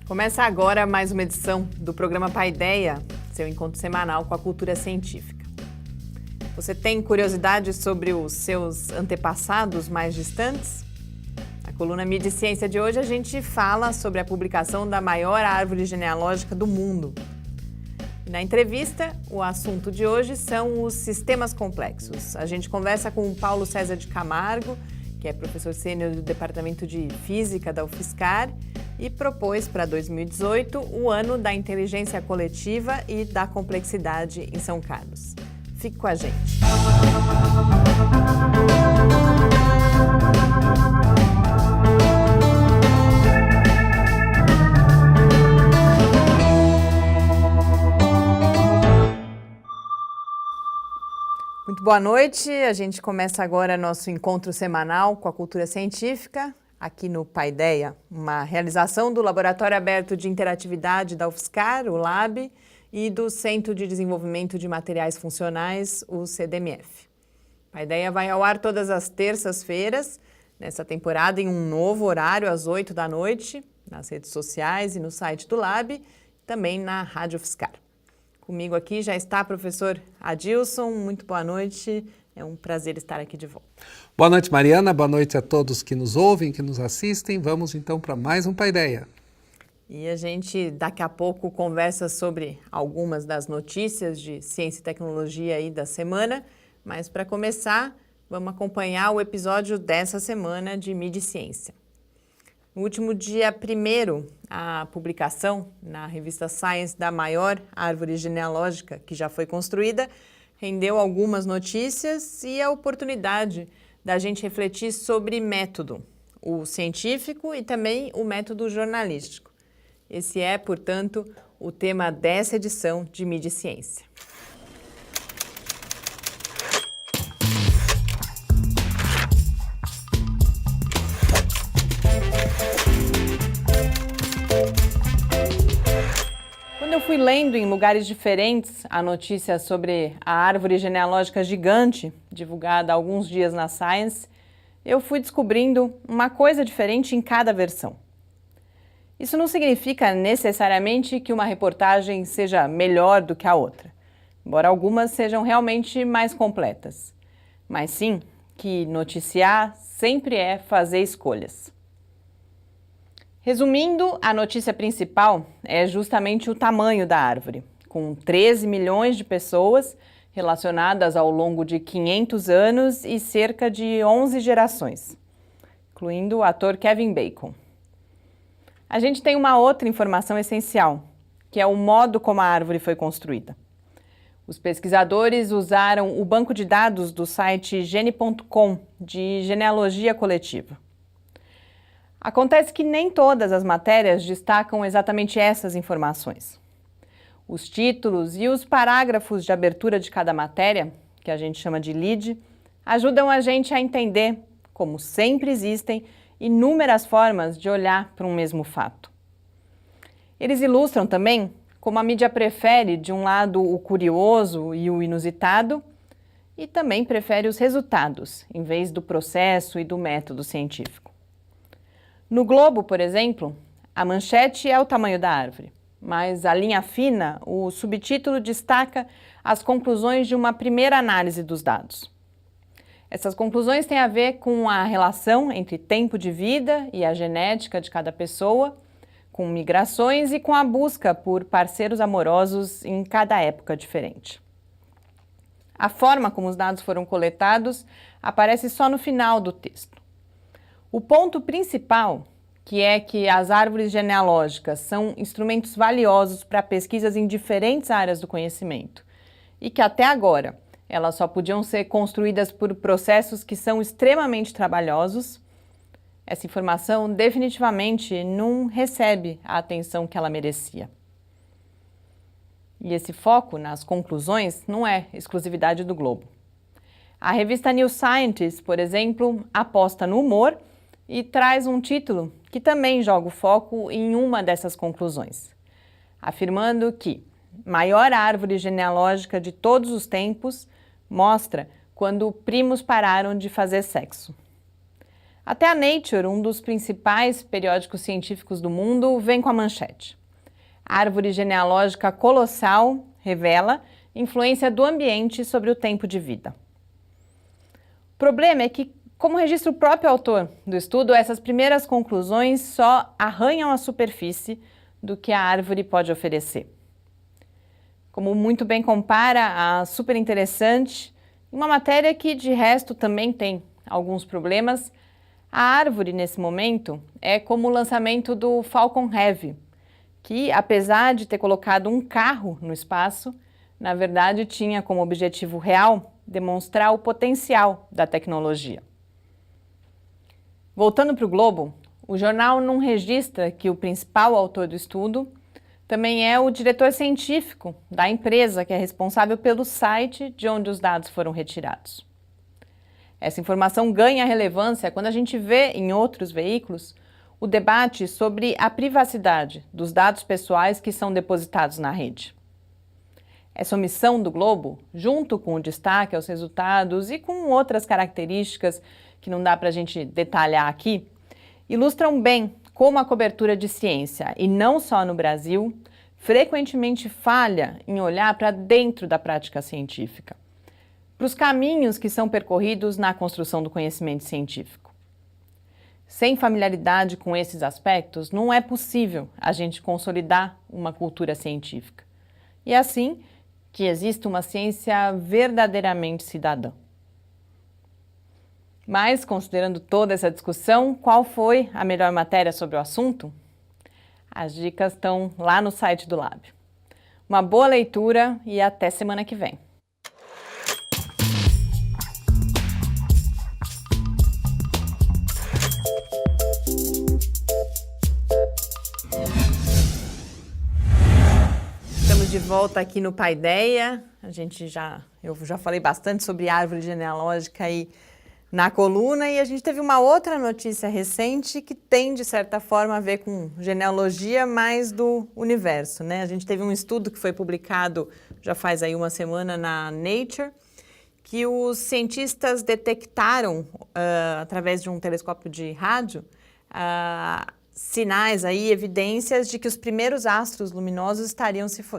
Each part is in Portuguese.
Começa agora mais uma edição do programa Paideia, seu encontro semanal com a cultura científica. Você tem curiosidade sobre os seus antepassados mais distantes? Na coluna Mídia e Ciência de hoje a gente fala sobre a publicação da maior árvore genealógica do mundo. Na entrevista, o assunto de hoje são os sistemas complexos. A gente conversa com o Paulo César de Camargo, que é professor sênior do Departamento de Física da UFSCar e propôs para 2018 o ano da inteligência coletiva e da complexidade em São Carlos. Fique com a gente. Muito boa noite, a gente começa agora nosso encontro semanal com a cultura científica, aqui no Paideia, uma realização do Laboratório Aberto de Interatividade da UFSCar, o LAB, e do Centro de Desenvolvimento de Materiais Funcionais, o CDMF. Paideia vai ao ar todas as terças-feiras, nessa temporada em um novo horário, às 8 da noite, nas redes sociais e no site do LAB, também na Rádio UFSCar. Comigo aqui já está o professor Adilson, muito boa noite, é um prazer estar aqui de volta. Boa noite, Mariana, boa noite a todos que nos ouvem, que nos assistem. Vamos então para mais um Paideia. E a gente daqui a pouco conversa sobre algumas das notícias de ciência e tecnologia aí da semana, mas para começar, vamos acompanhar o episódio dessa semana de Mídia e Ciência. No último dia 1º, a publicação na revista Science da maior árvore genealógica que já foi construída rendeu algumas notícias e a oportunidade da gente refletir sobre método, o científico e também o método jornalístico. Esse é, portanto, o tema dessa edição de Mídia e Ciência. Quando eu fui lendo em lugares diferentes a notícia sobre a árvore genealógica gigante, divulgada há alguns dias na Science, eu fui descobrindo uma coisa diferente em cada versão. Isso não significa necessariamente que uma reportagem seja melhor do que a outra, embora algumas sejam realmente mais completas, mas sim que noticiar sempre é fazer escolhas. Resumindo, a notícia principal é justamente o tamanho da árvore, com 13 milhões de pessoas relacionadas ao longo de 500 anos e cerca de 11 gerações, incluindo o ator Kevin Bacon. A gente tem uma outra informação essencial, que é o modo como a árvore foi construída. Os pesquisadores usaram o banco de dados do site gene.com de genealogia coletiva. Acontece que nem todas as matérias destacam exatamente essas informações. Os títulos e os parágrafos de abertura de cada matéria, que a gente chama de lead, ajudam a gente a entender, como sempre existem, inúmeras formas de olhar para um mesmo fato. Eles ilustram também como a mídia prefere, de um lado, o curioso e o inusitado, e também prefere os resultados, em vez do processo e do método científico. No Globo, por exemplo, a manchete é o tamanho da árvore, mas a linha fina, o subtítulo destaca as conclusões de uma primeira análise dos dados. Essas conclusões têm a ver com a relação entre tempo de vida e a genética de cada pessoa, com migrações e com a busca por parceiros amorosos em cada época diferente. A forma como os dados foram coletados aparece só no final do texto. O ponto principal, que é que as árvores genealógicas são instrumentos valiosos para pesquisas em diferentes áreas do conhecimento e que até agora elas só podiam ser construídas por processos que são extremamente trabalhosos, essa informação definitivamente não recebe a atenção que ela merecia. E esse foco nas conclusões não é exclusividade do Globo. A revista New Scientist, por exemplo, aposta no humor e traz um título que também joga o foco em uma dessas conclusões, afirmando que maior árvore genealógica de todos os tempos mostra quando primos pararam de fazer sexo. Até a Nature, um dos principais periódicos científicos do mundo, vem com a manchete. Árvore genealógica colossal revela influência do ambiente sobre o tempo de vida. O problema é que, como registra o próprio autor do estudo, essas primeiras conclusões só arranham a superfície do que a árvore pode oferecer. Como muito bem compara a super interessante, uma matéria que de resto também tem alguns problemas, a árvore nesse momento é como o lançamento do Falcon Heavy, que apesar de ter colocado um carro no espaço, na verdade tinha como objetivo real demonstrar o potencial da tecnologia. Voltando para o Globo, o jornal não registra que o principal autor do estudo também é o diretor científico da empresa que é responsável pelo site de onde os dados foram retirados. Essa informação ganha relevância quando a gente vê em outros veículos o debate sobre a privacidade dos dados pessoais que são depositados na rede. Essa omissão do Globo, junto com o destaque aos resultados e com outras características que não dá para a gente detalhar aqui, ilustram bem como a cobertura de ciência, e não só no Brasil, frequentemente falha em olhar para dentro da prática científica, para os caminhos que são percorridos na construção do conhecimento científico. Sem familiaridade com esses aspectos, não é possível a gente consolidar uma cultura científica. E é assim que existe uma ciência verdadeiramente cidadã. Mas, considerando toda essa discussão, qual foi a melhor matéria sobre o assunto? As dicas estão lá no site do Lab. Uma boa leitura e até semana que vem. Estamos de volta aqui no Paideia. Eu já falei bastante sobre árvore genealógica aí na coluna, e a gente teve uma outra notícia recente que tem, de certa forma, a ver com genealogia mais do universo, né? A gente teve um estudo que foi publicado já faz aí uma semana na Nature, que os cientistas detectaram, através de um telescópio de rádio, sinais aí, evidências de que os primeiros astros luminosos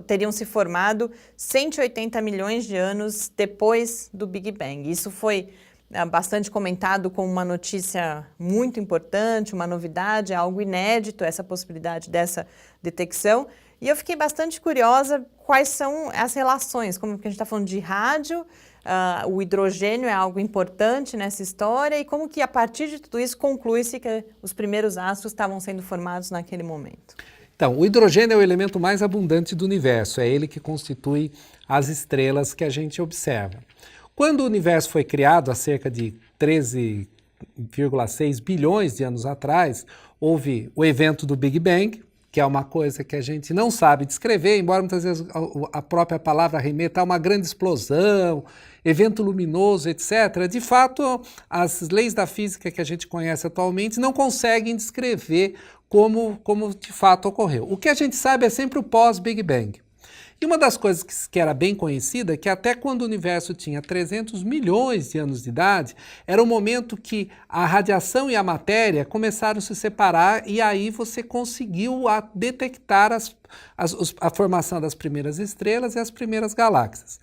teriam se formado 180 milhões de anos depois do Big Bang. Isso foi bastante comentado como uma notícia muito importante, uma novidade, algo inédito, essa possibilidade dessa detecção. E eu fiquei bastante curiosa quais são as relações, como que a gente está falando de rádio, o hidrogênio é algo importante nessa história, e como que a partir de tudo isso conclui-se que os primeiros astros estavam sendo formados naquele momento. Então, o hidrogênio é o elemento mais abundante do universo, é ele que constitui as estrelas que a gente observa. Quando o universo foi criado, há cerca de 13,6 bilhões de anos atrás, houve o evento do Big Bang, que é uma coisa que a gente não sabe descrever, embora muitas vezes a própria palavra remeta a uma grande explosão, evento luminoso, etc. De fato, as leis da física que a gente conhece atualmente não conseguem descrever como de fato ocorreu. O que a gente sabe é sempre o pós-Big Bang. E uma das coisas que era bem conhecida é que até quando o universo tinha 300 milhões de anos de idade, era o momento que a radiação e a matéria começaram a se separar, e aí você conseguiu detectar a formação das primeiras estrelas e as primeiras galáxias.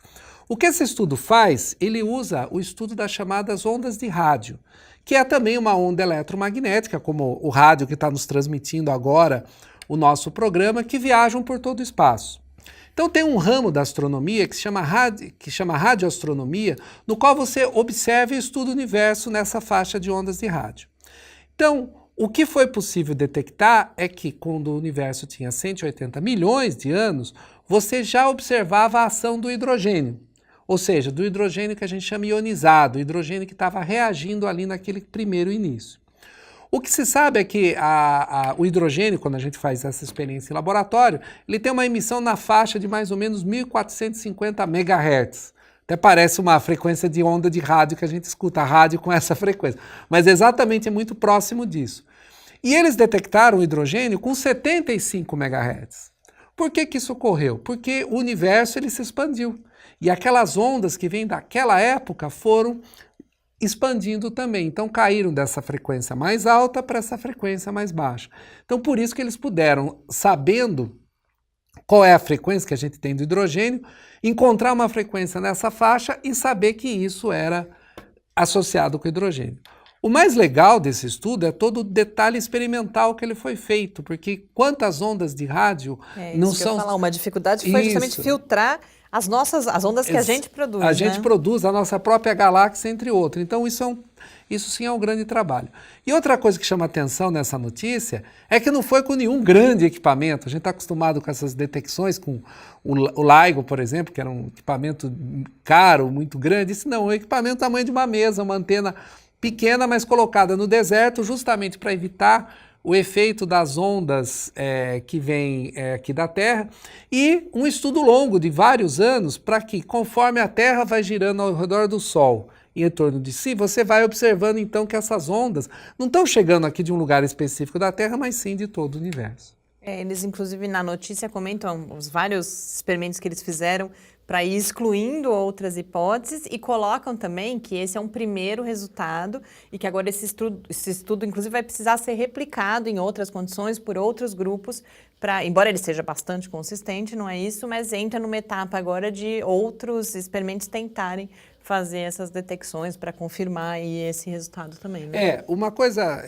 O que esse estudo faz? Ele usa o estudo das chamadas ondas de rádio, que é também uma onda eletromagnética, como o rádio que está nos transmitindo agora o nosso programa, que viajam por todo o espaço. Então tem um ramo da astronomia que chama radioastronomia, no qual você observa e estuda o universo nessa faixa de ondas de rádio. Então, o que foi possível detectar é que quando o universo tinha 180 milhões de anos, você já observava a ação do hidrogênio, ou seja, do hidrogênio que a gente chama ionizado, o hidrogênio que estava reagindo ali naquele primeiro início. O que se sabe é que o hidrogênio, quando a gente faz essa experiência em laboratório, ele tem uma emissão na faixa de mais ou menos 1450 MHz. Até parece uma frequência de onda de rádio que a gente escuta, a rádio com essa frequência. Mas exatamente é muito próximo disso. E eles detectaram o hidrogênio com 75 MHz. Por que isso ocorreu? Porque o universo ele se expandiu. E aquelas ondas que vêm daquela época foram expandindo também. Então caíram dessa frequência mais alta para essa frequência mais baixa. Então por isso que eles puderam, sabendo qual é a frequência que a gente tem do hidrogênio, encontrar uma frequência nessa faixa e saber que isso era associado com hidrogênio. O mais legal desse estudo é todo o detalhe experimental que ele foi feito, porque quantas ondas de rádio não são... Uma dificuldade foi justamente filtrar as ondas que a gente produz. A gente produz a nossa própria galáxia, entre outras. Então isso sim é um grande trabalho. E outra coisa que chama atenção nessa notícia é que não foi com nenhum grande equipamento. A gente está acostumado com essas detecções, com o LIGO, por exemplo, que era um equipamento caro, muito grande. Isso não, é um equipamento do tamanho de uma mesa, uma antena pequena, mas colocada no deserto, justamente para evitar o efeito das ondas que vêm aqui da Terra, e um estudo longo de vários anos para que, conforme a Terra vai girando ao redor do Sol e em torno de si, você vai observando então que essas ondas não estão chegando aqui de um lugar específico da Terra, mas sim de todo o universo. Eles, inclusive, na notícia comentam os vários experimentos que eles fizeram para ir excluindo outras hipóteses e colocam também que esse é um primeiro resultado e que agora esse estudo inclusive, vai precisar ser replicado em outras condições por outros grupos, embora ele seja bastante consistente, não é isso, mas entra numa etapa agora de outros experimentos tentarem fazer essas detecções para confirmar aí esse resultado também, né? Uma coisa,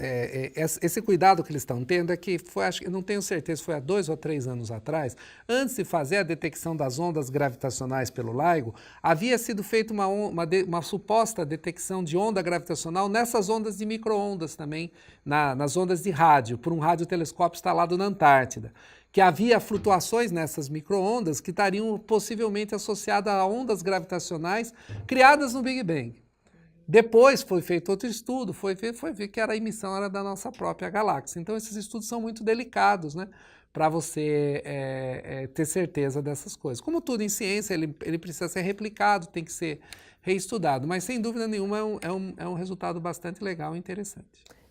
esse cuidado que eles estão tendo é que foi, acho que não tenho certeza, foi há 2 ou 3 anos atrás, antes de fazer a detecção das ondas gravitacionais pelo LIGO, havia sido feita uma suposta detecção de onda gravitacional nessas ondas de micro-ondas também, nas ondas de rádio, por um radiotelescópio instalado na Antártida, que havia flutuações nessas micro-ondas que estariam possivelmente associadas a ondas gravitacionais criadas no Big Bang. Depois foi feito outro estudo, foi ver que a emissão era da nossa própria galáxia. Então esses estudos são muito delicados, né, para você ter certeza dessas coisas. Como tudo em ciência, ele precisa ser replicado, tem que ser reestudado, mas sem dúvida nenhuma é um resultado bastante legal e interessante.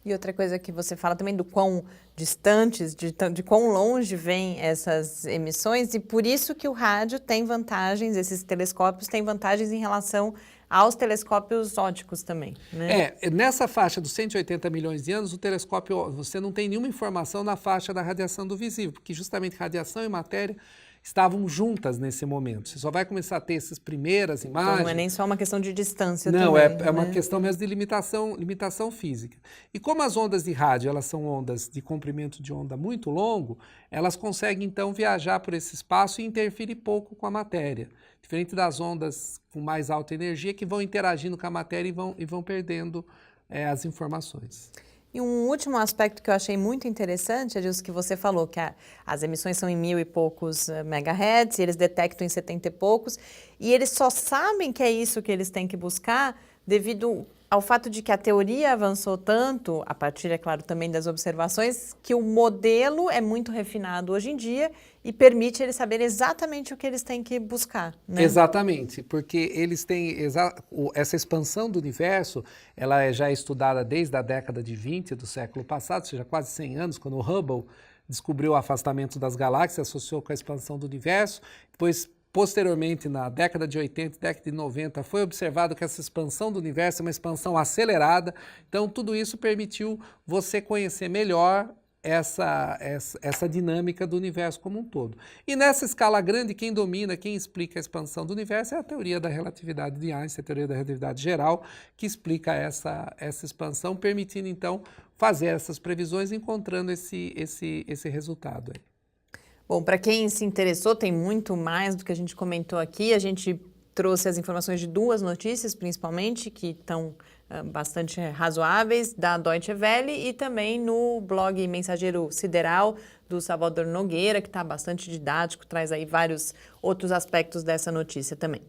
E outra coisa que você fala também do quão distantes, de quão longe vêm essas emissões, e por isso que o rádio tem vantagens, esses telescópios têm vantagens em relação aos telescópios ópticos também, né? Nessa faixa dos 180 milhões de anos, o telescópio, você não tem nenhuma informação na faixa da radiação do visível, porque justamente radiação e matéria estavam juntas nesse momento. Você só vai começar a ter essas primeiras imagens... Então não é nem só uma questão de distância não, também. Não, é uma questão mesmo de limitação física. E como as ondas de rádio, elas são ondas de comprimento de onda muito longo, elas conseguem então viajar por esse espaço e interferir pouco com a matéria. Diferente das ondas com mais alta energia que vão interagindo com a matéria e vão perdendo as informações. E um último aspecto que eu achei muito interessante é disso que você falou, que as emissões são em 1000 e poucos megahertz, e eles detectam em 70 e poucos, e eles só sabem que é isso que eles têm que buscar devido ao fato de que a teoria avançou tanto, a partir, é claro, também das observações, que o modelo é muito refinado hoje em dia e permite eles saberem exatamente o que eles têm que buscar, né? Exatamente, porque eles têm essa expansão do universo, ela já é estudada desde a década de 20 do século passado, ou seja, quase 100 anos, quando o Hubble descobriu o afastamento das galáxias, associou com a expansão do universo, depois posteriormente, na década de 80 e década de 90, foi observado que essa expansão do universo é uma expansão acelerada. Então, tudo isso permitiu você conhecer melhor essa dinâmica do universo como um todo. E nessa escala grande, quem domina, quem explica a expansão do universo é a teoria da relatividade de Einstein, a teoria da relatividade geral, que explica essa expansão, permitindo, então, fazer essas previsões, encontrando esse resultado aí. Bom, para quem se interessou, tem muito mais do que a gente comentou aqui. A gente trouxe as informações de 2 notícias, principalmente, que estão bastante razoáveis, da Deutsche Welle e também no blog Mensageiro Sideral, do Salvador Nogueira, que está bastante didático, traz aí vários outros aspectos dessa notícia também.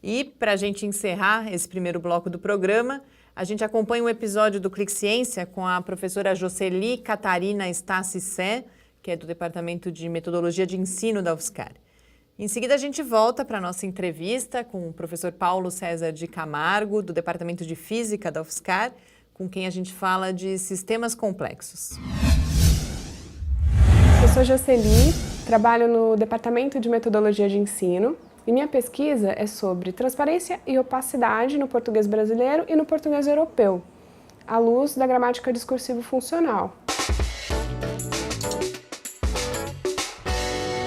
E para a gente encerrar esse primeiro bloco do programa, a gente acompanha um episódio do Clique Ciência com a professora Jocely Catarina Stassi Sé, que é do Departamento de Metodologia de Ensino da UFSCar. Em seguida, a gente volta para a nossa entrevista com o professor Paulo César de Camargo, do Departamento de Física da UFSCar, com quem a gente fala de sistemas complexos. Eu sou Jocely, trabalho no Departamento de Metodologia de Ensino E minha pesquisa é sobre transparência e opacidade no português brasileiro e no português europeu, à luz da gramática discursivo-funcional.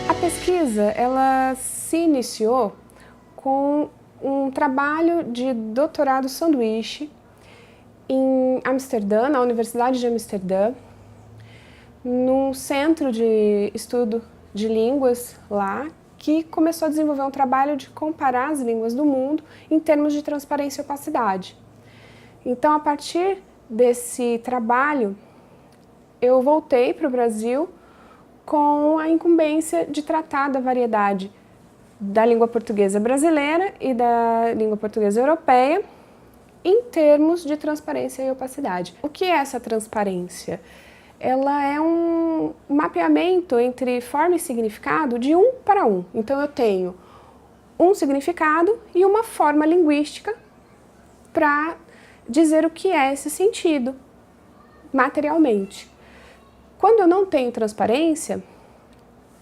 A pesquisa, ela se iniciou com um trabalho de doutorado sanduíche em Amsterdã, na Universidade de Amsterdã, num centro de estudo de línguas lá, que começou a desenvolver um trabalho de comparar as línguas do mundo em termos de transparência e opacidade. Então, a partir desse trabalho, eu voltei para o Brasil com a incumbência de tratar da variedade da língua portuguesa brasileira e da língua portuguesa europeia em termos de transparência e opacidade. O que é essa transparência? Ela é um mapeamento entre forma e significado de 1 para 1. Então, eu tenho um significado e uma forma linguística para dizer o que é esse sentido, materialmente. Quando eu não tenho transparência,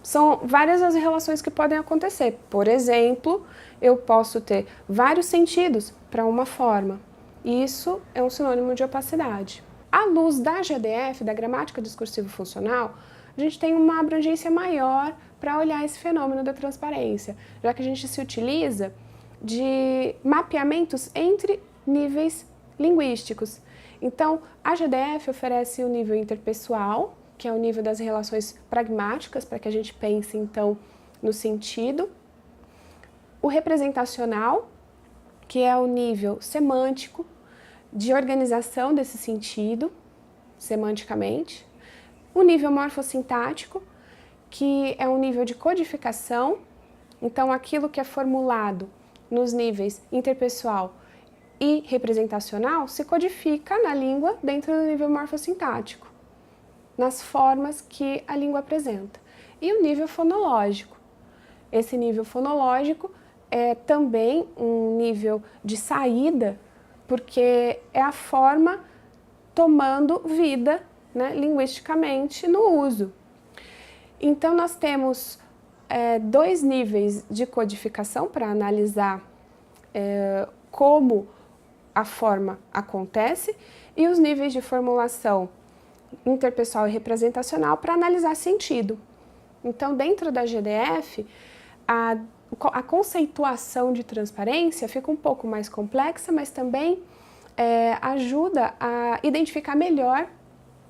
são várias as relações que podem acontecer. Por exemplo, eu posso ter vários sentidos para uma forma. Isso é um sinônimo de opacidade. À luz da GDF, da gramática discursivo-funcional, a gente tem uma abrangência maior para olhar esse fenômeno da transparência, já que a gente se utiliza de mapeamentos entre níveis linguísticos. Então, a GDF oferece o nível interpessoal, que é o nível das relações pragmáticas, para que a gente pense, então, no sentido. O representacional, que é o nível semântico, de organização desse sentido, semanticamente. O nível morfossintático, que é um nível de codificação, então aquilo que é formulado nos níveis interpessoal e representacional se codifica na língua dentro do nível morfossintático, nas formas que a língua apresenta. E o nível fonológico. Esse nível fonológico é também um nível de saída, porque é a forma tomando vida, né, linguisticamente no uso. Então, nós temos dois níveis de codificação para analisar como a forma acontece e os níveis de formulação interpessoal e representacional para analisar sentido. Então, dentro da GDF, a conceituação de transparência fica um pouco mais complexa, mas também ajuda a identificar melhor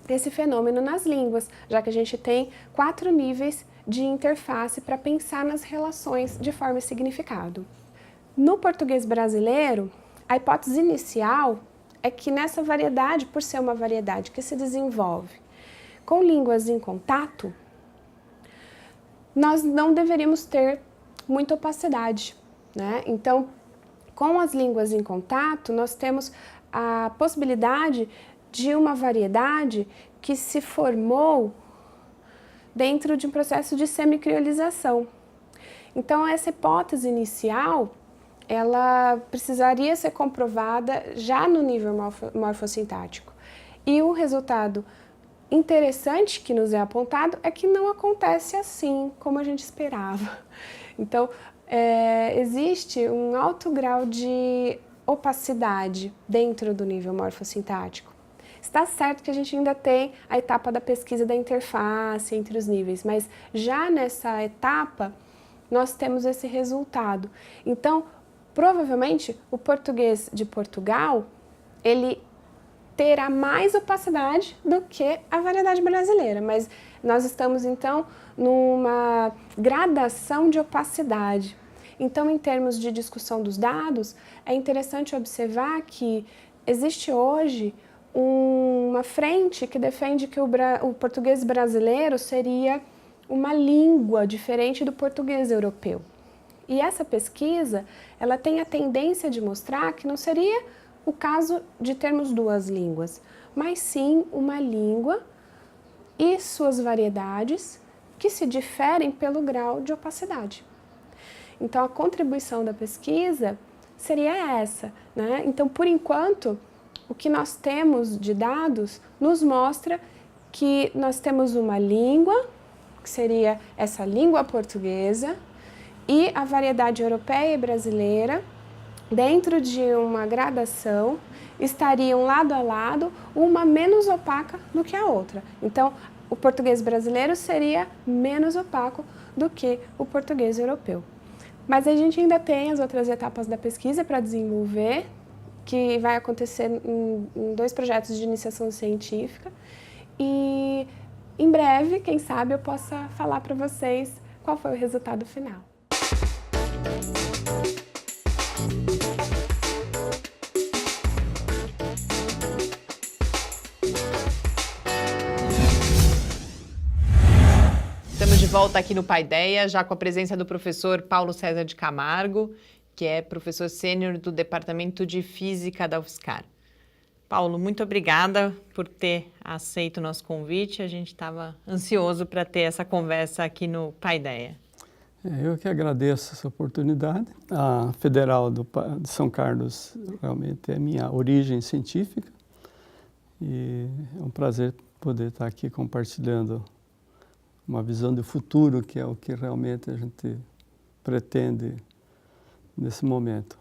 esse fenômeno nas línguas, já que a gente tem 4 níveis de interface para pensar nas relações de forma e significado. No português brasileiro, a hipótese inicial é que nessa variedade, por ser uma variedade que se desenvolve com línguas em contato, nós não deveríamos ter muita opacidade, né? Então, com as línguas em contato, nós temos a possibilidade de uma variedade que se formou dentro de um processo de semicriolização. Então, essa hipótese inicial, ela precisaria ser comprovada já no nível morfossintático. E o resultado interessante que nos é apontado é que não acontece assim como a gente esperava. Então, existe um alto grau de opacidade dentro do nível morfossintático. Está certo que a gente ainda tem a etapa da pesquisa da interface entre os níveis, mas já nessa etapa nós temos esse resultado. Então, provavelmente, o português de Portugal, ele terá mais opacidade do que a variedade brasileira, mas nós estamos, então, numa gradação de opacidade. Então, em termos de discussão dos dados, é interessante observar que existe hoje uma frente que defende que o português brasileiro seria uma língua diferente do português europeu. E essa pesquisa, ela tem a tendência de mostrar que não seria o caso de termos 2 línguas, mas sim uma língua e suas variedades que se diferem pelo grau de opacidade. Então, a contribuição da pesquisa seria essa, né? Então, por enquanto, o que nós temos de dados nos mostra que nós temos uma língua, que seria essa língua portuguesa, e a variedade europeia e brasileira, dentro de uma gradação, estariam lado a lado, uma menos opaca do que a outra. Então, o português brasileiro seria menos opaco do que o português europeu. Mas a gente ainda tem as outras etapas da pesquisa para desenvolver, que vai acontecer em 2 projetos de iniciação científica. E em breve, quem sabe, eu possa falar para vocês qual foi o resultado final. Estamos de volta aqui no Paideia, já com a presença do professor Paulo César de Camargo, que é professor sênior do Departamento de Física da UFSCar. Paulo, muito obrigada por ter aceito o nosso convite. A gente estava ansioso para ter essa conversa aqui no Paideia. Eu que agradeço essa oportunidade. A Federal de São Carlos realmente é minha origem científica e é um prazer poder estar aqui compartilhando uma visão de futuro, que é o que realmente a gente pretende nesse momento.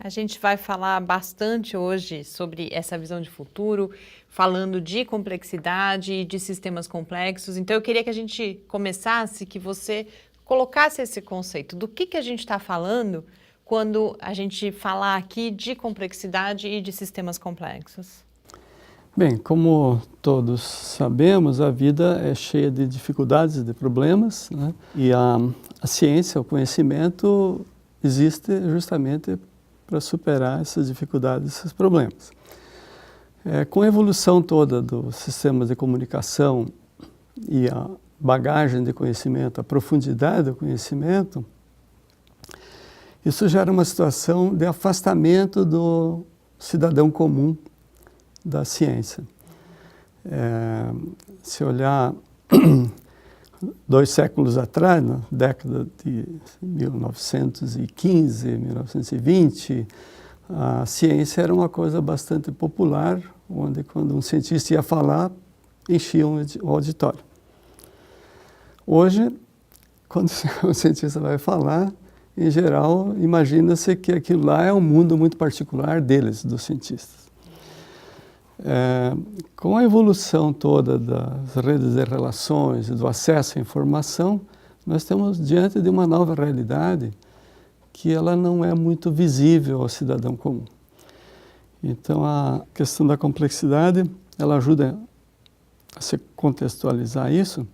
A gente vai falar bastante hoje sobre essa visão de futuro, falando de complexidade e de sistemas complexos. Então, eu queria que a gente começasse, que você colocasse esse conceito do que a gente está falando quando a gente falar aqui de complexidade e de sistemas complexos. Bem, como todos sabemos, a vida é cheia de dificuldades, de problemas, né? E a ciência, o conhecimento, existe justamente para superar essas dificuldades, esses problemas. Com a evolução toda dos sistemas de comunicação e a bagagem de conhecimento, a profundidade do conhecimento, isso gera uma situação de afastamento do cidadão comum da ciência. Se olhar 2 séculos atrás, na década de 1915, 1920, a ciência era uma coisa bastante popular, onde quando um cientista ia falar, enchiam o auditório. Hoje, quando um cientista vai falar, em geral, imagina-se que aquilo lá é um mundo muito particular deles, dos cientistas. Com a evolução toda das redes de relações e do acesso à informação, nós estamos diante de uma nova realidade que ela não é muito visível ao cidadão comum. Então, a questão da complexidade, ela ajuda a se contextualizar isso.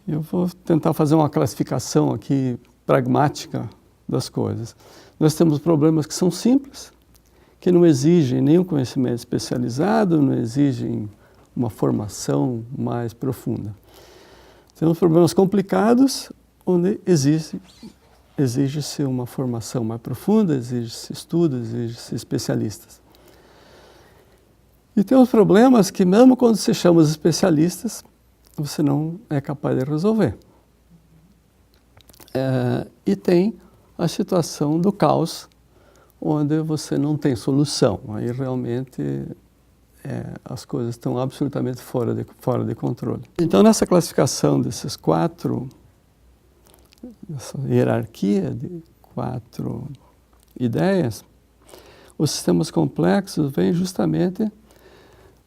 Eu vou tentar fazer uma classificação aqui pragmática das coisas. Nós temos problemas que são simples, que não exigem nenhum conhecimento especializado, não exigem uma formação mais profunda. Temos problemas complicados, onde exige-se uma formação mais profunda, exige-se estudos, exige-se especialistas. E temos problemas que, mesmo quando se chama os especialistas, você não é capaz de resolver. E tem a situação do caos, onde você não tem solução. Aí realmente as coisas estão absolutamente fora de controle. Então, nessa classificação desses 4, essa hierarquia de 4 ideias, os sistemas complexos vêm justamente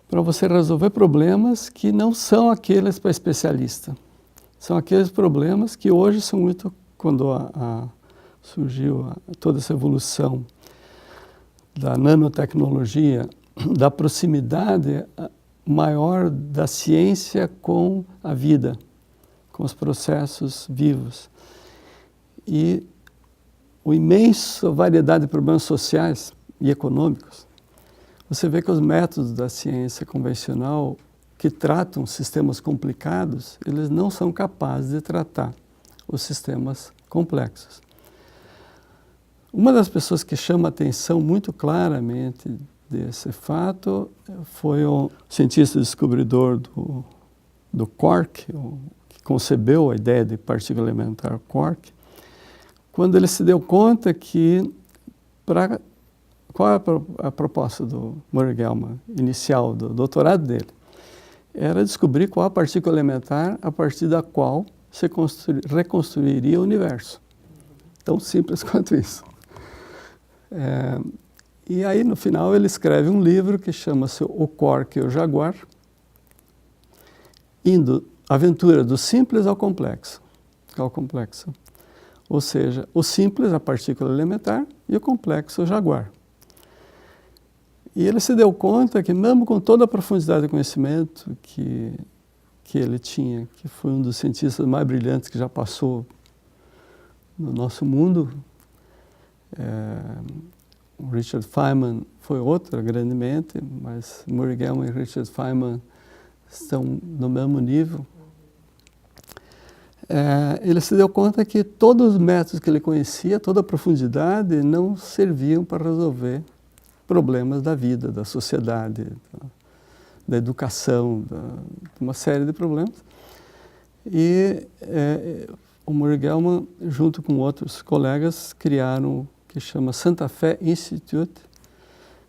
para você resolver problemas que não são aqueles para especialista. São aqueles problemas que hoje são muito, quando surgiu toda essa evolução da nanotecnologia, da proximidade maior da ciência com a vida, com os processos vivos. E a imensa variedade de problemas sociais e econômicos. Você vê que os métodos da ciência convencional que tratam sistemas complicados, eles não são capazes de tratar os sistemas complexos. Uma das pessoas que chama a atenção muito claramente desse fato foi o cientista descobridor do quark, que concebeu a ideia de partícula elementar quark, quando ele se deu conta que, qual é a proposta do Murray Gell-Mann inicial do doutorado dele? Era descobrir qual a partícula elementar a partir da qual você reconstruiria o universo. Tão simples quanto isso. E aí, no final, ele escreve um livro que chama-se O Quark e o Jaguar, aventura do simples ao complexo. Ou seja, o simples, a partícula elementar, e o complexo, o jaguar. E ele se deu conta que, mesmo com toda a profundidade de conhecimento que ele tinha, que foi um dos cientistas mais brilhantes que já passou no nosso mundo, o Richard Feynman foi outro, grandemente, mas Murray Gell-Mann e Richard Feynman estão no mesmo nível. Ele se deu conta que todos os métodos que ele conhecia, toda a profundidade, não serviam para resolver problemas da vida, da sociedade, da educação, de uma série de problemas. E o Murray Gell-Mann, junto com outros colegas, criaram o que chama Santa Fe Institute,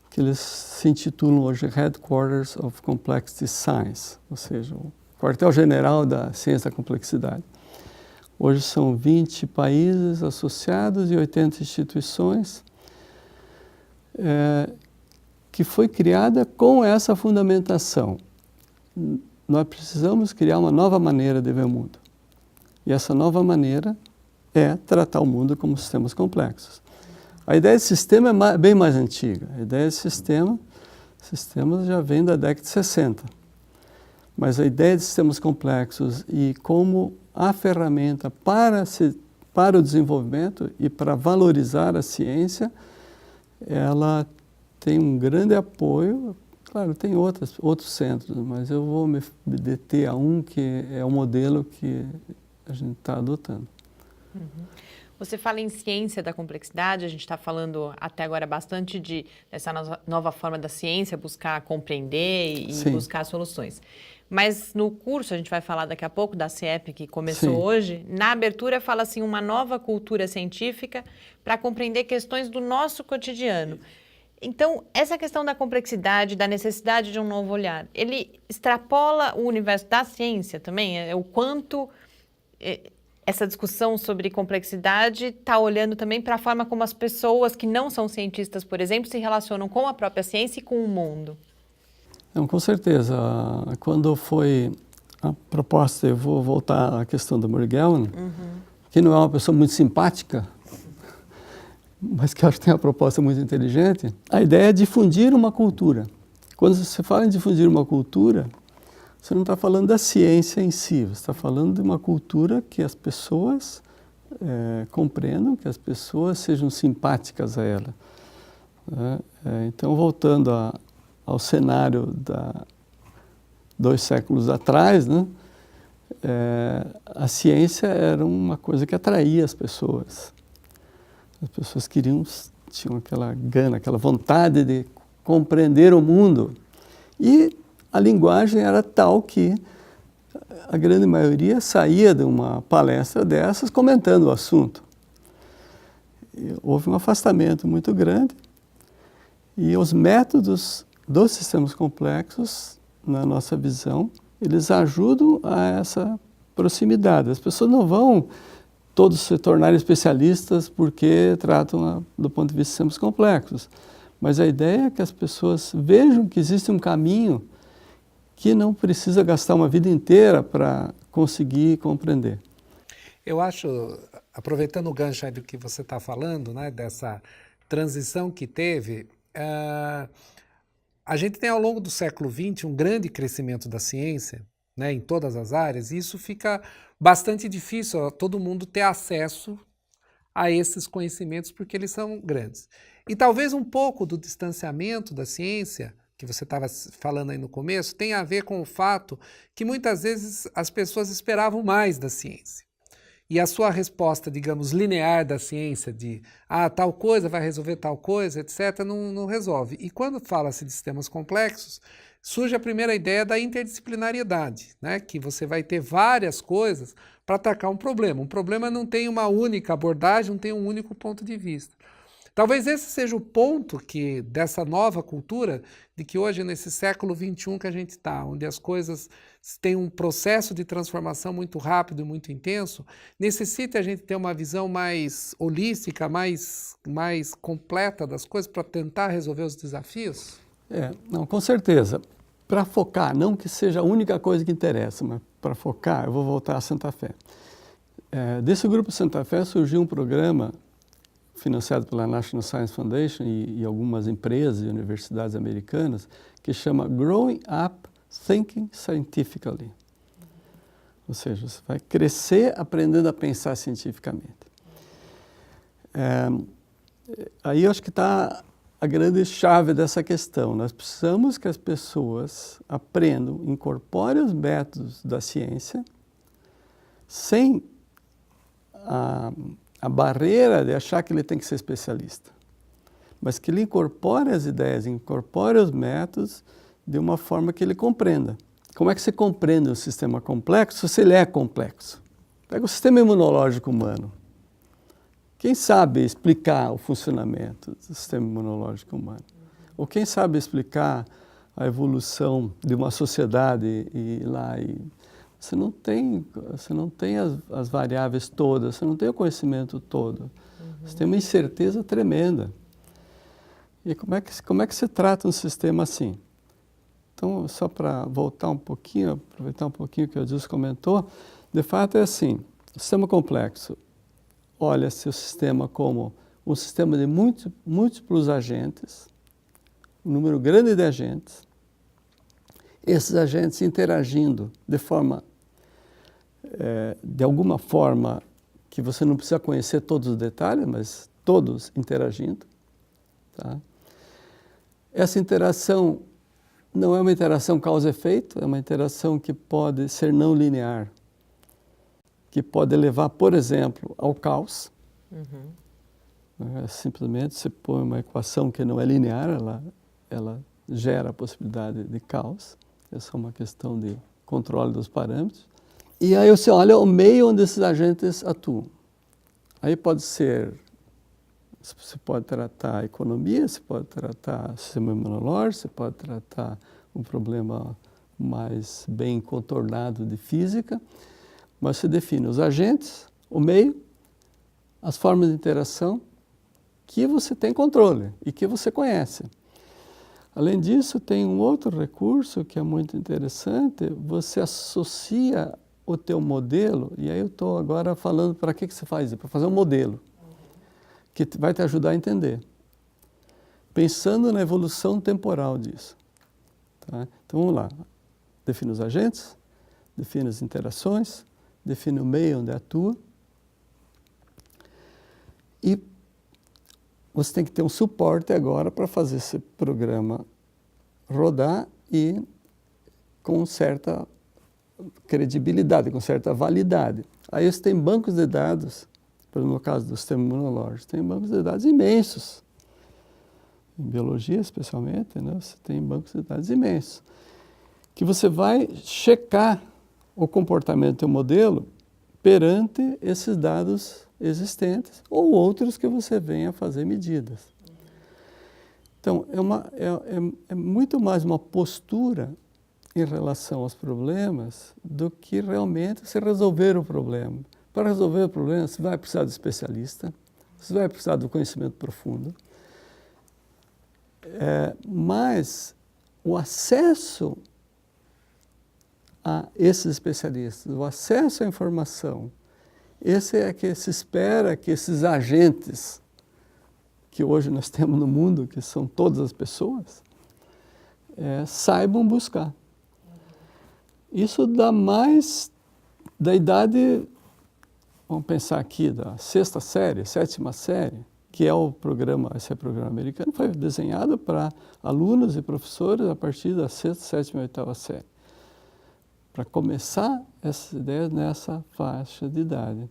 que eles se intitulam hoje Headquarters of Complexity Science, ou seja, o quartel-general da ciência da complexidade. Hoje são 20 países associados e 80 instituições, que foi criada com essa fundamentação. Nós precisamos criar uma nova maneira de ver o mundo. E essa nova maneira é tratar o mundo como sistemas complexos. A ideia de sistema é bem mais antiga. A ideia de sistemas já vem da década de 60. Mas a ideia de sistemas complexos e como a ferramenta para o desenvolvimento e para valorizar a ciência, ela tem um grande apoio. Claro, tem outros centros, mas eu vou me deter a um que é o modelo que a gente está adotando. Uhum. Você fala em ciência da complexidade, a gente está falando até agora bastante dessa nova forma da ciência, buscar compreender e Sim. buscar soluções. Mas no curso, a gente vai falar daqui a pouco da CIEP, que começou Sim. hoje, na abertura fala assim, uma nova cultura científica para compreender questões do nosso cotidiano. Então, essa questão da complexidade, da necessidade de um novo olhar, ele extrapola o universo da ciência também? O quanto essa discussão sobre complexidade está olhando também para a forma como as pessoas que não são cientistas, por exemplo, se relacionam com a própria ciência e com o mundo? Não, com certeza. Quando foi a proposta, eu vou voltar à questão do Murray Gell-Mann, que não é uma pessoa muito simpática, mas que acho que tem uma proposta muito inteligente. A ideia é difundir uma cultura. Quando você fala em difundir uma cultura, você não está falando da ciência em si, você está falando de uma cultura que as pessoas compreendam, que as pessoas sejam simpáticas a ela. Então, voltando ao cenário 2 séculos atrás, né, a ciência era uma coisa que atraía as pessoas. As pessoas tinham aquela gana, aquela vontade de compreender o mundo. E a linguagem era tal que a grande maioria saía de uma palestra dessas comentando o assunto. E houve um afastamento muito grande e os métodos dos sistemas complexos, na nossa visão, eles ajudam a essa proximidade. As pessoas não vão todos se tornarem especialistas porque tratam do ponto de vista de sistemas complexos. Mas a ideia é que as pessoas vejam que existe um caminho que não precisa gastar uma vida inteira para conseguir compreender. Eu acho, aproveitando o gancho aí do que você está falando, né, dessa transição que teve, a gente tem ao longo do século XX um grande crescimento da ciência, né, em todas as áreas, e isso fica bastante difícil todo mundo ter acesso a esses conhecimentos porque eles são grandes. E talvez um pouco do distanciamento da ciência, que você estava falando aí no começo, tem a ver com o fato que muitas vezes as pessoas esperavam mais da ciência. E a sua resposta, digamos, linear da ciência de tal coisa vai resolver tal coisa, etc., não resolve. E quando fala-se de sistemas complexos, surge a primeira ideia da interdisciplinariedade, né? Que você vai ter várias coisas para atacar um problema. Um problema não tem uma única abordagem, não tem um único ponto de vista. Talvez esse seja o ponto que dessa nova cultura, de que hoje, nesse século XXI que a gente está, onde as coisas têm um processo de transformação muito rápido e muito intenso, necessita a gente ter uma visão mais holística, mais completa das coisas para tentar resolver os desafios? Não, com certeza. Para focar, não que seja a única coisa que interessa, mas para focar, eu vou voltar a Santa Fé. Desse grupo Santa Fé surgiu um programa financiado pela National Science Foundation e algumas empresas e universidades americanas, que chama Growing Up Thinking Scientifically. Ou seja, você vai crescer aprendendo a pensar cientificamente. Aí eu acho que está a grande chave dessa questão. Nós precisamos que as pessoas aprendam, incorporem os métodos da ciência sem a barreira de achar que ele tem que ser especialista, mas que ele incorpore as ideias, incorpore os métodos de uma forma que ele compreenda. Como é que você compreende um sistema complexo se ele é complexo? Pega o sistema imunológico humano. Quem sabe explicar o funcionamento do sistema imunológico humano? Ou quem sabe explicar a evolução de uma sociedade você não tem as variáveis todas, você não tem o conhecimento todo. Você tem uma incerteza tremenda. E como é que se trata um sistema assim? Então, só para voltar um pouquinho, aproveitar um pouquinho que o Adilson comentou, de fato é assim, o sistema complexo, olha-se o sistema como um sistema de múltiplos agentes, um número grande de agentes, esses agentes interagindo de alguma forma que você não precisa conhecer todos os detalhes, mas todos interagindo. Tá? Essa interação não é uma interação causa-efeito, é uma interação que pode ser não linear, que pode levar, por exemplo, ao caos. Simplesmente você põe uma equação que não é linear, ela gera a possibilidade de caos. Essa é uma questão de controle dos parâmetros. E aí você olha o meio onde esses agentes atuam. Aí pode ser, você pode tratar a economia, você pode tratar o sistema imunológico, você pode tratar um problema mais bem contornado de física, mas você define os agentes, o meio, as formas de interação que você tem controle e que você conhece. Além disso, tem um outro recurso que é muito interessante, você associa o teu modelo, e aí eu estou agora falando para que você faz isso, para fazer um modelo, que vai te ajudar a entender, pensando na evolução temporal disso. Tá? Então vamos lá, define os agentes, define as interações, define o meio onde atua, e você tem que ter um suporte agora para fazer esse programa rodar e com certa credibilidade, com certa validade. Aí você tem bancos de dados, no caso do sistema imunológico, tem bancos de dados imensos. Em biologia, especialmente, né, você tem bancos de dados imensos, que você vai checar o comportamento do modelo perante esses dados existentes ou outros que você venha fazer medidas. Então, é muito mais uma postura em relação aos problemas do que realmente se resolver o problema. Para resolver o problema, você vai precisar de especialista, você vai precisar do conhecimento profundo, mas o acesso a esses especialistas, o acesso à informação, esse é que se espera que esses agentes que hoje nós temos no mundo, que são todas as pessoas, saibam buscar. Isso dá mais da idade, vamos pensar aqui, da 6ª série, 7ª série, que é esse programa americano, foi desenhado para alunos e professores a partir da 6ª, 7ª e 8ª série. Para começar essas ideias nessa faixa de idade.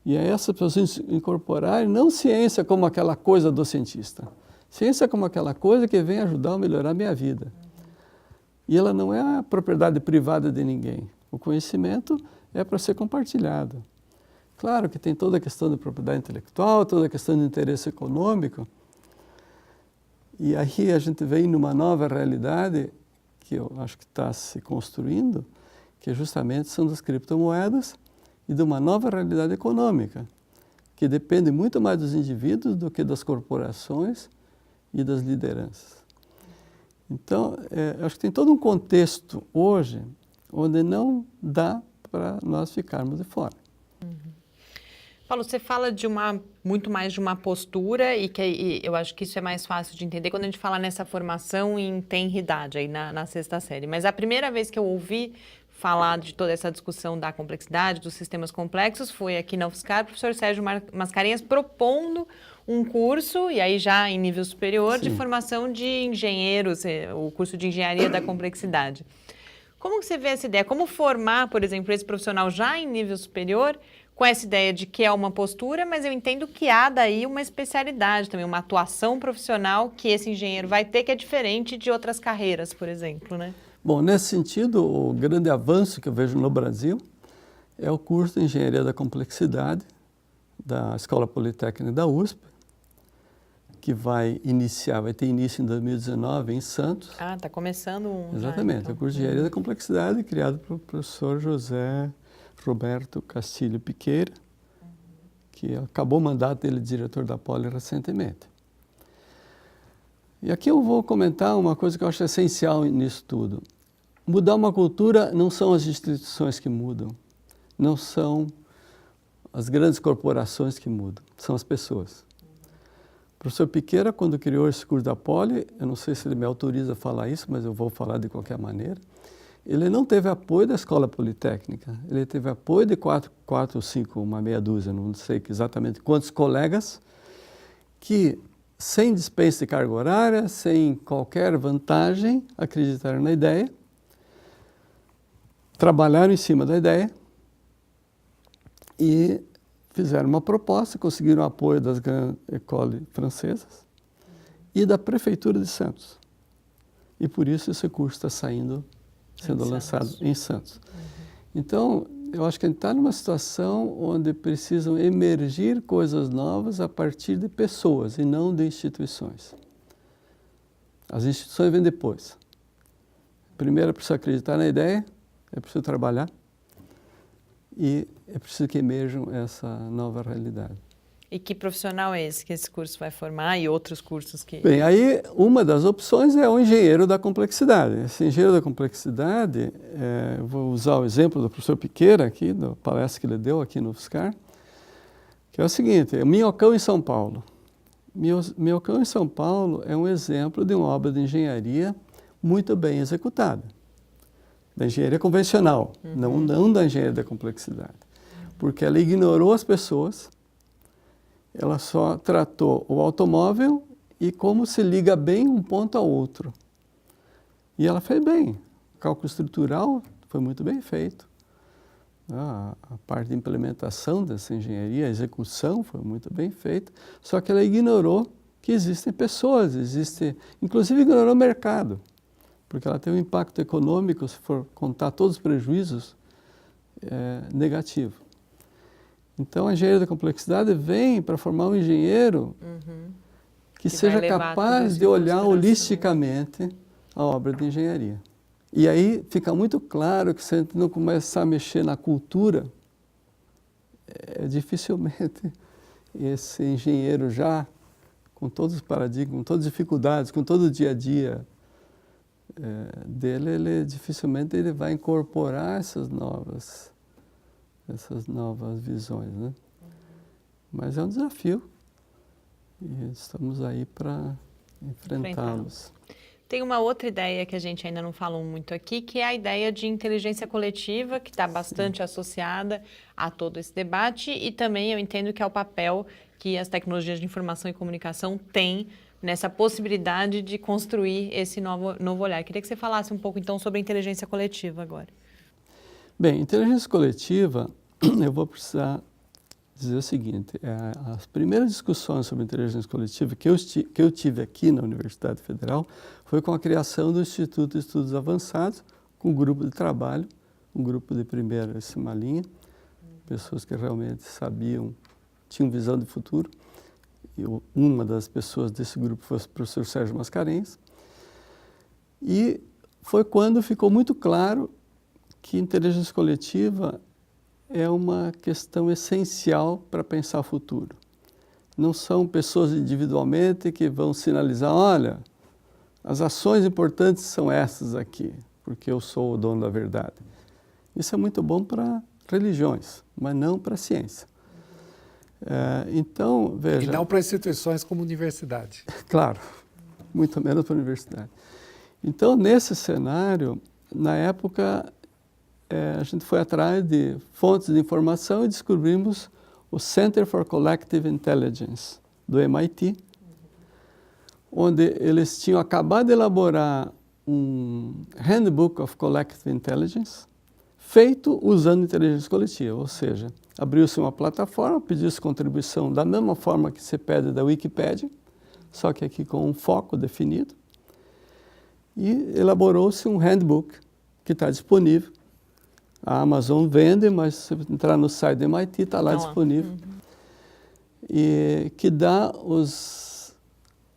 E aí essas pessoas incorporarem não ciência como aquela coisa do cientista, ciência como aquela coisa que vem ajudar a melhorar a minha vida. E ela não é a propriedade privada de ninguém. O conhecimento é para ser compartilhado. Claro que tem toda a questão de propriedade intelectual, toda a questão de interesse econômico, E aí a gente vem numa nova realidade que eu acho que está se construindo, que justamente são das criptomoedas e de uma nova realidade econômica, que depende muito mais dos indivíduos do que das corporações e das lideranças. Então, acho que tem todo um contexto hoje onde não dá para nós ficarmos de fora. Paulo, você fala muito mais de uma postura e eu acho que isso é mais fácil de entender quando a gente fala nessa formação em tenridade, aí na sexta série. Mas a primeira vez que eu ouvi falar de toda essa discussão da complexidade, dos sistemas complexos, foi aqui na UFSCar, o professor Sérgio Mascarenhas propondo um curso, e aí já em nível superior, de formação de engenheiros, o curso de engenharia da complexidade. Como você vê essa ideia? Como formar, por exemplo, esse profissional já em nível superior, com essa ideia de que é uma postura, mas eu entendo que há daí uma especialidade também, uma atuação profissional que esse engenheiro vai ter que é diferente de outras carreiras, por exemplo, né? Bom, nesse sentido, o grande avanço que eu vejo no Brasil é o curso de Engenharia da Complexidade da Escola Politécnica da USP, que vai ter início em 2019 em Santos. Ah, está começando um... Exatamente, então. o curso de Engenharia da Complexidade criado pelo professor José Roberto Castilho Piqueira, que acabou o mandato dele de diretor da Poli recentemente. E aqui eu vou comentar uma coisa que eu acho essencial nisso tudo. Mudar uma cultura não são as instituições que mudam, não são as grandes corporações que mudam, são as pessoas. O professor Piqueira, quando criou esse curso da Poli, eu não sei se ele me autoriza a falar isso, mas eu vou falar de qualquer maneira, ele não teve apoio da Escola Politécnica, ele teve apoio de quatro ou cinco, uma meia dúzia, não sei exatamente quantos colegas, que sem dispensa de carga horária, sem qualquer vantagem, acreditaram na ideia, trabalharam em cima da ideia e fizeram uma proposta, conseguiram o apoio das grandes écoles francesas e da Prefeitura de Santos. E por isso esse curso está sendo lançado em Santos. Então, eu acho que a gente está numa situação onde precisam emergir coisas novas a partir de pessoas e não de instituições. As instituições vêm depois. Primeiro é preciso acreditar na ideia, é preciso trabalhar e é preciso que emerjam essa nova realidade. E que profissional é esse que esse curso vai formar e outros cursos que... Bem, aí uma das opções é o engenheiro da complexidade. Esse engenheiro da complexidade, eu vou usar o exemplo do professor Piqueira aqui, da palestra que ele deu aqui no UFSCar, que é o seguinte, é Minhocão em São Paulo. Minhocão em São Paulo é um exemplo de uma obra de engenharia muito bem executada. Da engenharia convencional, não da engenharia da complexidade. Porque ela ignorou as pessoas, ela só tratou o automóvel e como se liga bem um ponto ao outro. E ela fez bem. O cálculo estrutural foi muito bem feito. A parte de implementação dessa engenharia, a execução foi muito bem feita, só que ela ignorou que existem pessoas, inclusive ignorou o mercado, porque ela tem um impacto econômico, se for contar todos os prejuízos, negativo. Então, a engenharia da complexidade vem para formar um engenheiro que seja capaz de olhar holisticamente a obra de engenharia. E aí fica muito claro que se a gente não começar a mexer na cultura, dificilmente esse engenheiro já, com todos os paradigmas, com todas as dificuldades, com todo o dia a dia dele, dificilmente ele vai incorporar essas novas visões, né? Mas é um desafio e estamos aí para enfrentá-los. Tem uma outra ideia que a gente ainda não falou muito aqui, que é a ideia de inteligência coletiva, que está bastante associada a todo esse debate e também eu entendo que é o papel que as tecnologias de informação e comunicação têm nessa possibilidade de construir esse novo olhar. Queria que você falasse um pouco então sobre a inteligência coletiva agora. Bem, inteligência coletiva, eu vou precisar dizer o seguinte, as primeiras discussões sobre inteligência coletiva que eu tive aqui na Universidade Federal foi com a criação do Instituto de Estudos Avançados, com um grupo de trabalho, um grupo de primeiríssima linha, pessoas que realmente sabiam, tinham visão de futuro, uma das pessoas desse grupo foi o professor Sérgio Mascarenhas. E foi quando ficou muito claro que inteligência coletiva é uma questão essencial para pensar o futuro. Não são pessoas individualmente que vão sinalizar, olha, as ações importantes são essas aqui, porque eu sou o dono da verdade. Isso é muito bom para religiões, mas não para a ciência. Então, veja... E não para instituições como universidade. Claro, muito menos para a universidade. Então, nesse cenário, na época, a gente foi atrás de fontes de informação e descobrimos o Center for Collective Intelligence, do MIT, onde eles tinham acabado de elaborar um Handbook of Collective Intelligence, feito usando inteligência coletiva, ou seja, abriu-se uma plataforma, pediu-se contribuição da mesma forma que se pede da Wikipédia, só que aqui com um foco definido, e elaborou-se um handbook que está disponível. A Amazon vende, mas se entrar no site do MIT, está lá disponível. E que dá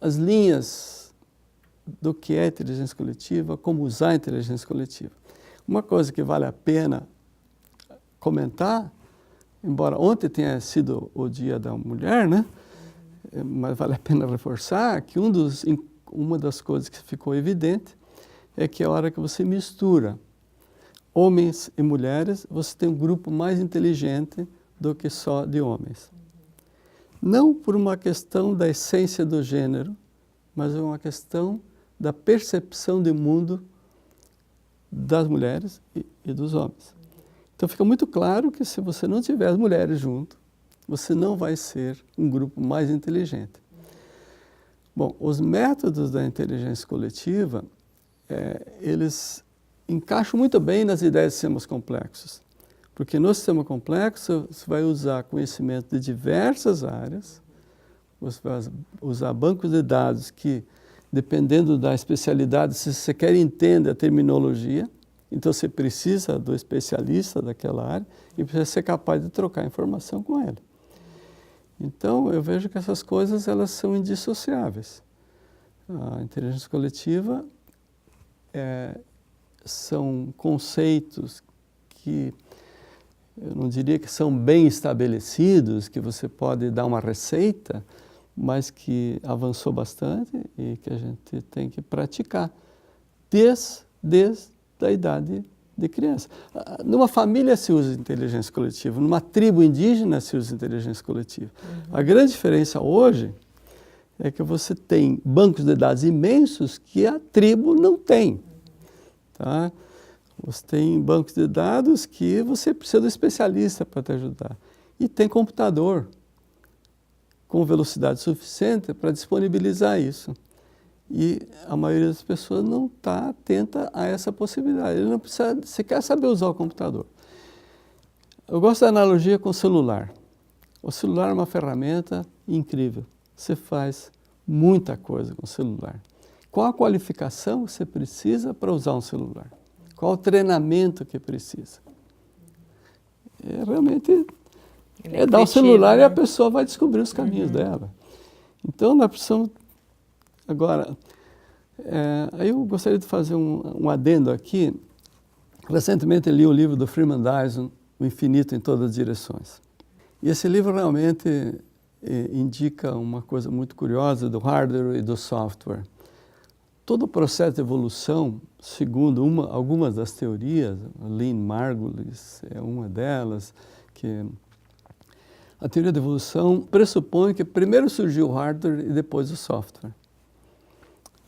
as linhas do que é inteligência coletiva, como usar a inteligência coletiva. Uma coisa que vale a pena comentar, embora ontem tenha sido o Dia da Mulher, né? Mas vale a pena reforçar que uma das coisas que ficou evidente é que a hora que você mistura homens e mulheres, você tem um grupo mais inteligente do que só de homens. Não por uma questão da essência do gênero, mas é uma questão da percepção de mundo das mulheres e dos homens. Então fica muito claro que se você não tiver as mulheres junto, você não vai ser um grupo mais inteligente. Bom, os métodos da inteligência coletiva, eles encaixam muito bem nas ideias de sistemas complexos. Porque no sistema complexo, você vai usar conhecimento de diversas áreas, você vai usar bancos de dados que, dependendo da especialidade, se você quer entender a terminologia, então você precisa do especialista daquela área e precisa ser capaz de trocar informação com ele. Então, eu vejo que essas coisas elas são indissociáveis. A inteligência coletiva são conceitos que eu não diria que são bem estabelecidos, que você pode dar uma receita, mas que avançou bastante e que a gente tem que praticar desde a idade de criança. Numa família se usa inteligência coletiva, numa tribo indígena se usa inteligência coletiva. A grande diferença hoje é que você tem bancos de dados imensos que a tribo não tem. Tá? Você tem bancos de dados que você precisa de um especialista para te ajudar. E tem computador com velocidade suficiente para disponibilizar isso. E a maioria das pessoas não está atenta a essa possibilidade. Ele não precisa sequer saber usar o computador. Eu gosto da analogia com o celular. O celular é uma ferramenta incrível. Você faz muita coisa com o celular. Qual a qualificação você precisa para usar um celular? Qual o treinamento que precisa? Realmente dar o celular, né? E a pessoa vai descobrir os caminhos dela. Então, nós precisamos... Agora, aí eu gostaria de fazer um adendo aqui. Recentemente eu li o livro do Freeman Dyson, O Infinito em Todas as Direções. E esse livro realmente indica uma coisa muito curiosa do hardware e do software. Todo o processo de evolução, segundo algumas das teorias, Lynn Margulis é uma delas, que a teoria da evolução pressupõe que primeiro surgiu o hardware e depois o software.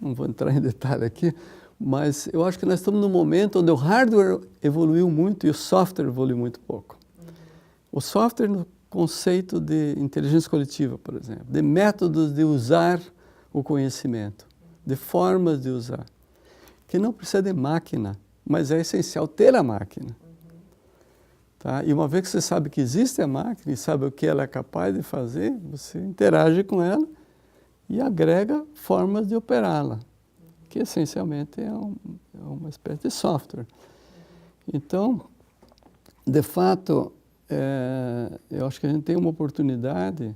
Não vou entrar em detalhe aqui, mas eu acho que nós estamos num momento onde o hardware evoluiu muito e o software evoluiu muito pouco. O software no conceito de inteligência coletiva, por exemplo, de métodos de usar o conhecimento, de formas de usar, que não precisa de máquina, mas é essencial ter a máquina. Tá? E uma vez que você sabe que existe a máquina e sabe o que ela é capaz de fazer, você interage com ela e agrega formas de operá-la, que essencialmente é uma espécie de software. Então, de fato, eu acho que a gente tem uma oportunidade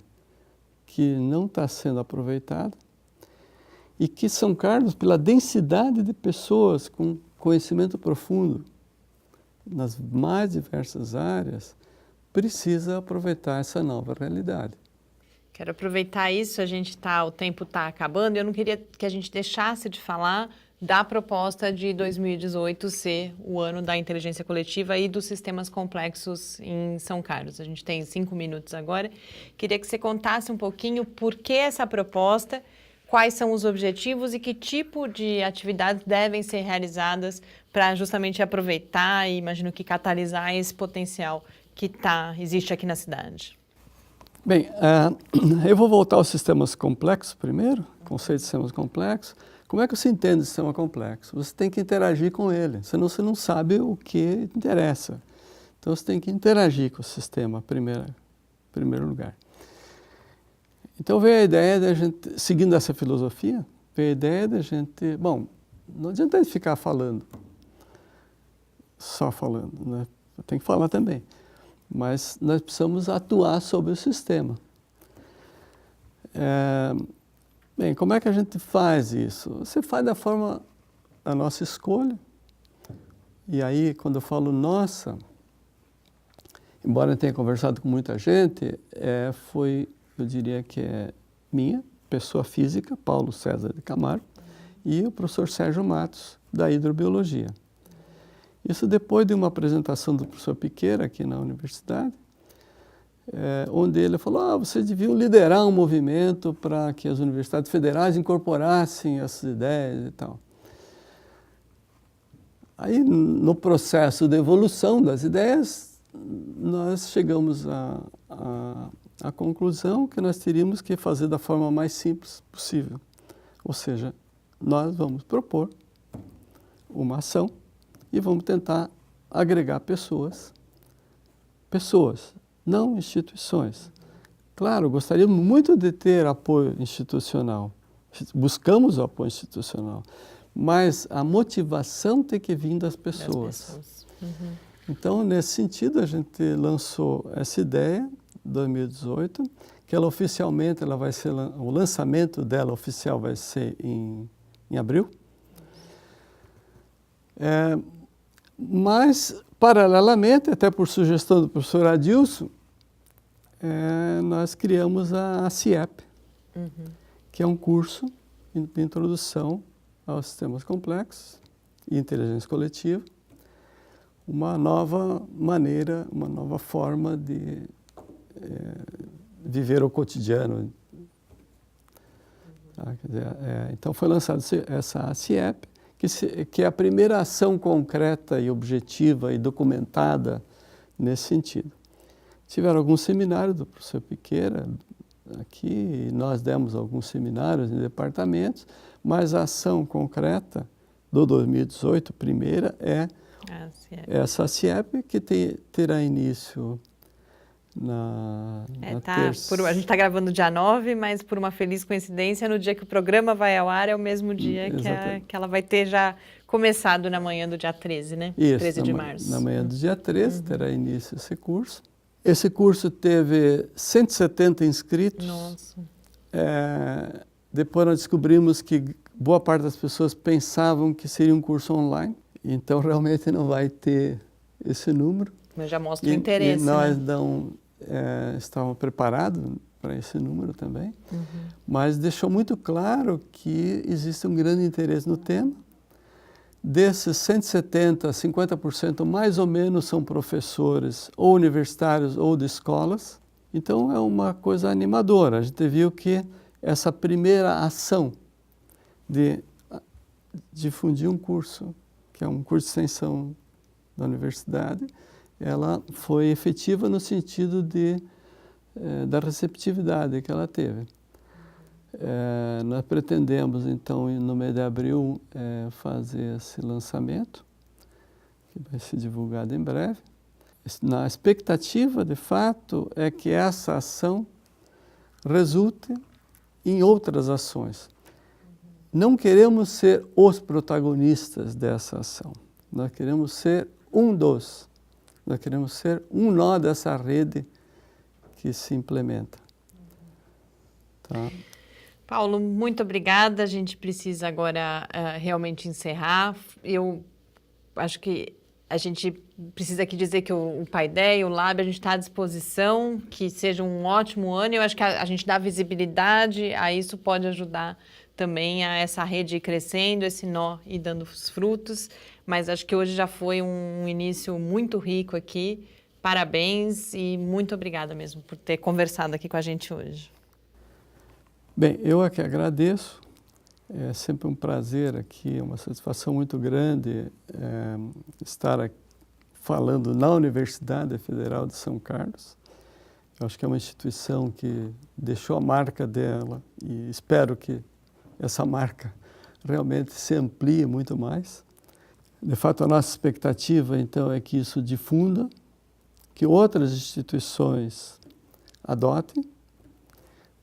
que não está sendo aproveitada e que São Carlos, pela densidade de pessoas com conhecimento profundo nas mais diversas áreas, precisa aproveitar essa nova realidade. Quero aproveitar isso, o tempo está acabando, eu não queria que a gente deixasse de falar da proposta de 2018 ser o ano da inteligência coletiva e dos sistemas complexos em São Carlos. A gente tem 5 minutos agora. Queria que você contasse um pouquinho por que essa proposta, quais são os objetivos e que tipo de atividades devem ser realizadas para justamente aproveitar e, imagino que, catalisar esse potencial que existe aqui na cidade. Bem, eu vou voltar aos sistemas complexos primeiro, conceito de sistemas complexos. Como é que você entende o sistema complexo? Você tem que interagir com ele, senão você não sabe o que interessa. Então você tem que interagir com o sistema em primeiro lugar. Então veio a ideia da gente, seguindo essa filosofia, veio a ideia da gente, bom, não adianta a gente ficar falando, só falando, né? Tem que falar também. Mas nós precisamos atuar sobre o sistema. Bem, como é que a gente faz isso? Você faz da forma da nossa escolha. E aí, quando eu falo nossa, embora eu tenha conversado com muita gente, eu diria que é minha, pessoa física, Paulo César de Camargo, e o professor Sérgio Matos, da hidrobiologia. Isso depois de uma apresentação do professor Piqueira aqui na universidade, onde ele falou, vocês deviam liderar um movimento para que as universidades federais incorporassem essas ideias e tal. Aí, no processo de evolução das ideias, nós chegamos à conclusão que nós teríamos que fazer da forma mais simples possível. Ou seja, nós vamos propor uma ação e vamos tentar agregar pessoas, não instituições. Claro, gostaríamos muito de ter apoio institucional, buscamos o apoio institucional, mas a motivação tem que vir das pessoas. Uhum. Então, nesse sentido, a gente lançou essa ideia em 2018, que ela oficialmente, o lançamento dela oficial vai ser em abril. Mas, paralelamente, até por sugestão do professor Adilson, nós criamos a CIEP, que é um curso de introdução aos sistemas complexos e inteligência coletiva, uma nova maneira, uma nova forma de viver o cotidiano. Tá? Quer dizer, então foi lançada essa CIEP, que é a primeira ação concreta e objetiva e documentada nesse sentido. Tiveram alguns seminários do professor Piqueira aqui, e nós demos alguns seminários em departamentos, mas a ação concreta do 2018, primeira, é essa CIEP, que terá início na terça. A gente está gravando dia 9, mas por uma feliz coincidência, no dia que o programa vai ao ar, é o mesmo dia que ela vai ter já começado na manhã do dia 13, né? Isso, 13 de março. Na manhã do dia 13 terá início esse curso. Esse curso teve 170 inscritos. Nossa. Depois nós descobrimos que boa parte das pessoas pensavam que seria um curso online, então realmente não vai ter esse número. Mas já mostra o interesse. E nós estávamos preparados para esse número também, mas deixou muito claro que existe um grande interesse no tema. Desses 170, 50% mais ou menos são professores ou universitários ou de escolas. Então é uma coisa animadora. A gente viu que essa primeira ação de difundir um curso, que é um curso de extensão da universidade, ela foi efetiva no sentido da receptividade que ela teve. Nós pretendemos, então, no mês de abril, fazer esse lançamento, que vai ser divulgado em breve. Na expectativa, de fato, é que essa ação resulte em outras ações. Não queremos ser os protagonistas dessa ação. Nós queremos ser nós queremos ser um nó dessa rede que se implementa. Tá? Paulo, muito obrigada. A gente precisa agora realmente encerrar. Eu acho que a gente precisa aqui dizer que o Paideia e o Lab, a gente está à disposição, que seja um ótimo ano. Eu acho que a gente dá visibilidade, a isso pode ajudar também a essa rede ir crescendo, esse nó ir dando os frutos. Mas acho que hoje já foi um início muito rico aqui. Parabéns e muito obrigada mesmo por ter conversado aqui com a gente hoje. Bem, eu aqui agradeço. É sempre um prazer aqui, uma satisfação muito grande estar aqui falando na Universidade Federal de São Carlos. Eu acho que é uma instituição que deixou a marca dela e espero que essa marca realmente se amplie muito mais. De fato, a nossa expectativa, então, é que isso difunda, que outras instituições adotem,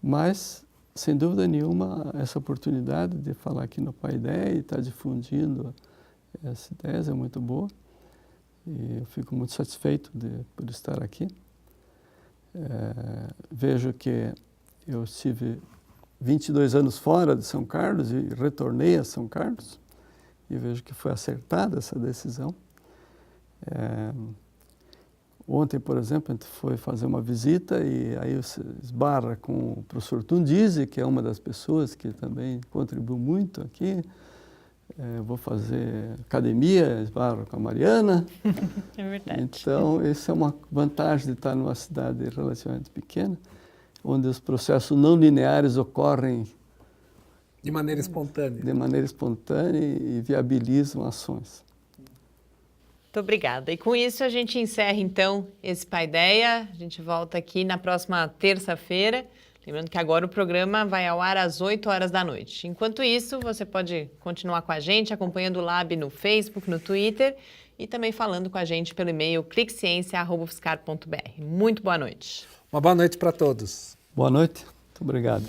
mas, sem dúvida nenhuma, essa oportunidade de falar aqui no Paideia e estar difundindo essa ideia é muito boa. E eu fico muito satisfeito por estar aqui. Vejo que eu estive 22 anos fora de São Carlos e retornei a São Carlos. E vejo que foi acertada essa decisão. Ontem, por exemplo, a gente foi fazer uma visita e aí esbarra com o professor Tundizi, que é uma das pessoas que também contribuiu muito aqui. Vou fazer academia, esbarro com a Mariana. É verdade. Então, essa é uma vantagem de estar numa cidade relativamente pequena, onde os processos não lineares ocorrem De maneira espontânea. de maneira espontânea e viabilizam ações. Muito obrigada. E com isso a gente encerra então esse Paideia. A gente volta aqui na próxima terça-feira. Lembrando que agora o programa vai ao ar às 8 horas da noite. Enquanto isso, você pode continuar com a gente, acompanhando o Lab no Facebook, no Twitter e também falando com a gente pelo e-mail cliqueciência@ufscar.br. Muito boa noite. Uma boa noite para todos. Boa noite. Muito obrigado.